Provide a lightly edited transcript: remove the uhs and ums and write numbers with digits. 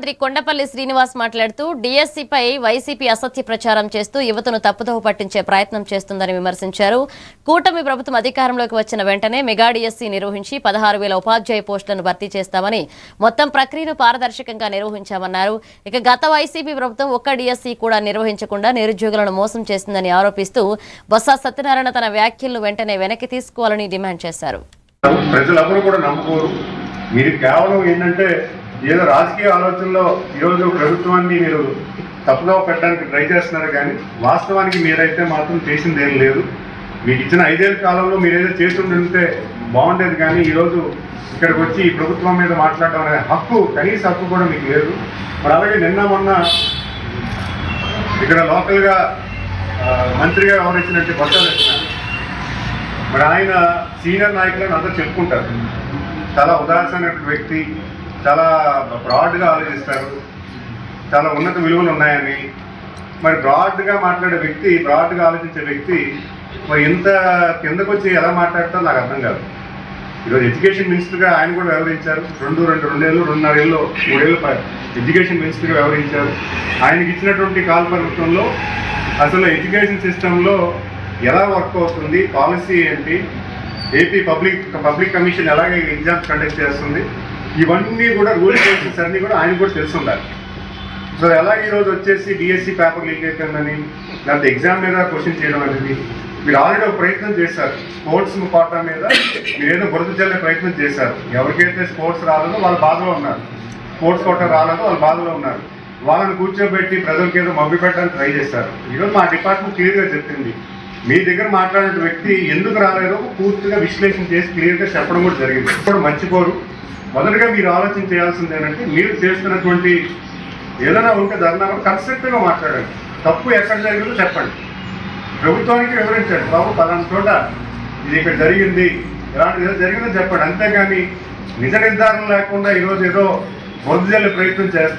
మంత్రి కొండపల్లి శ్రీనివాస్ మాట్లాడుతూ డిఎస్సిపై వైసీపీ అసత్య ప్రచారం చేస్తూ యువతను తప్పుదోవ పట్టించే ప్రయత్నం చేస్తుందని విమర్శించారు. కూటమి ప్రభుత్వం అధికారంలోకి వచ్చిన వెంటనే మెగా డిఎస్సి నిర్వహించి 16,000 ఉపాధ్యాయ పోస్టులను భర్తీ చేస్తామని, మొత్తం ప్రక్రియను పారదర్శకంగా నిర్వహించామన్నారు. ఇక గత వైసీపీ ప్రభుత్వం ఒక్క డిఎస్సి కూడా నిర్వహించకుండా నిరుద్యోగులను మోసం చేసిందని ఆరోపిస్తూ బొత్స సత్యనారాయణ తన వ్యాఖ్యలను వెంటనే వెనక్కి తీసుకోవాలని డిమాండ్ చేశారు. ప్రజలందరూ కూడా నమ్ముకోరు. మీరు కేవలం ఏంటంటే ఏదో రాజకీయ ఆలోచనలో ఈరోజు ప్రభుత్వాన్ని మీరు తప్పుదోవ పెట్టడానికి ట్రై చేస్తున్నారు, కానీ వాస్తవానికి మీరైతే మాత్రం చేసిందేం లేదు. మీకు ఇచ్చిన 5 ఏళ్ల కాలంలో మీరేదో చేస్తుంటే బాగుండేది, కానీ ఈరోజు ఇక్కడికి వచ్చి ఈ ప్రభుత్వం మీద మాట్లాడడం అనే కనీస హక్కు కూడా మీకు లేదు. మరి అలాగే నిన్న మొన్న ఇక్కడ లోకల్గా మంత్రిగా వ్యవహరించినట్టు బొత్స మరి ఆయన సీనియర్ నాయకులను అందరూ చెప్పుకుంటారు. చాలా ఉదాసీనమైన వ్యక్తి, చాలా బ్రాడ్గా ఆలోచిస్తారు, చాలా ఉన్నత విలువలు ఉన్నాయని. మరి బ్రాడ్గా మాట్లాడే వ్యక్తి, బ్రాడ్గా ఆలోచించే వ్యక్తి మరి ఇంత కిందకు వచ్చి ఎలా మాట్లాడతారో నాకు అర్థం కాదు. ఈరోజు ఎడ్యుకేషన్ మినిస్టర్గా ఆయన కూడా వ్యవహరించారు. 2.5 ఏళ్ళు 3 ఏళ్ళు ఎడ్యుకేషన్ మినిస్టర్గా వ్యవహరించారు. ఆయనకి ఇచ్చినటువంటి కాలపరిమితంలో అసలు ఎడ్యుకేషన్ సిస్టంలో ఎలా వర్క్ అవుతుంది, పాలసీ ఏంటి, ఏపీ పబ్లిక్ కమిషన్ ఎలాగే ఎగ్జామ్స్ కండక్ట్ చేస్తుంది, ఇవన్నీ కూడా రూల్ రెగ్యులేషన్స్ అన్నీ కూడా ఆయన కూడా తెలిసి ఉండాలి. సో ఎలా ఈరోజు వచ్చేసి డిఎస్సి పేపర్ లీక్ అవుతుందని, లేకపోతే ఎగ్జామ్ మీద క్వశ్చన్ చేయడం అనేది మీరు ఆల్రెడీ ఒక ప్రయత్నం చేశారు. స్పోర్ట్స్ కోటా మీద మీరు ఏదో బురద చల్లే ప్రయత్నం చేశారు. ఎవరికైతే స్పోర్ట్స్ రాలేదో వాళ్ళ బాధలో ఉన్నారు, స్పోర్ట్స్ కోటా రాలేదో వాళ్ళ బాధలో ఉన్నారు. వాళ్ళని కూర్చోబెట్టి ప్రజలకి ఏదో మభ్య పెట్టడానికి ట్రై చేశారు. ఈరోజు మా డిపార్ట్మెంట్ క్లియర్గా చెప్పింది, మీ దగ్గర మాట్లాడిన వ్యక్తి ఎందుకు రాలేదో పూర్తిగా విశ్లేషణ చేసి క్లియర్గా చెప్పడం కూడా జరిగింది. కూడా మర్చిపోరు. మొదటగా మీరు ఆలోచన చేయాల్సింది ఏంటంటే, మీరు చేస్తున్నటువంటి ఏదైనా ఉంటే దాన్ని కూడా కన్స్ట్రక్టివ్గా మాట్లాడండి. తప్పు ఎక్కడ జరిగిందో చెప్పండి, ప్రభుత్వానికి వివరించండి. బాబు పలానా చోట ఇది ఇక్కడ జరిగింది, ఇలాంటిది ఏదో జరిగిందో చెప్పండి. అంతేగాని నిజ నిర్ధారణ లేకుండా ఈరోజు ఏదో బొద్దు ప్రయత్నం చేస్తారు.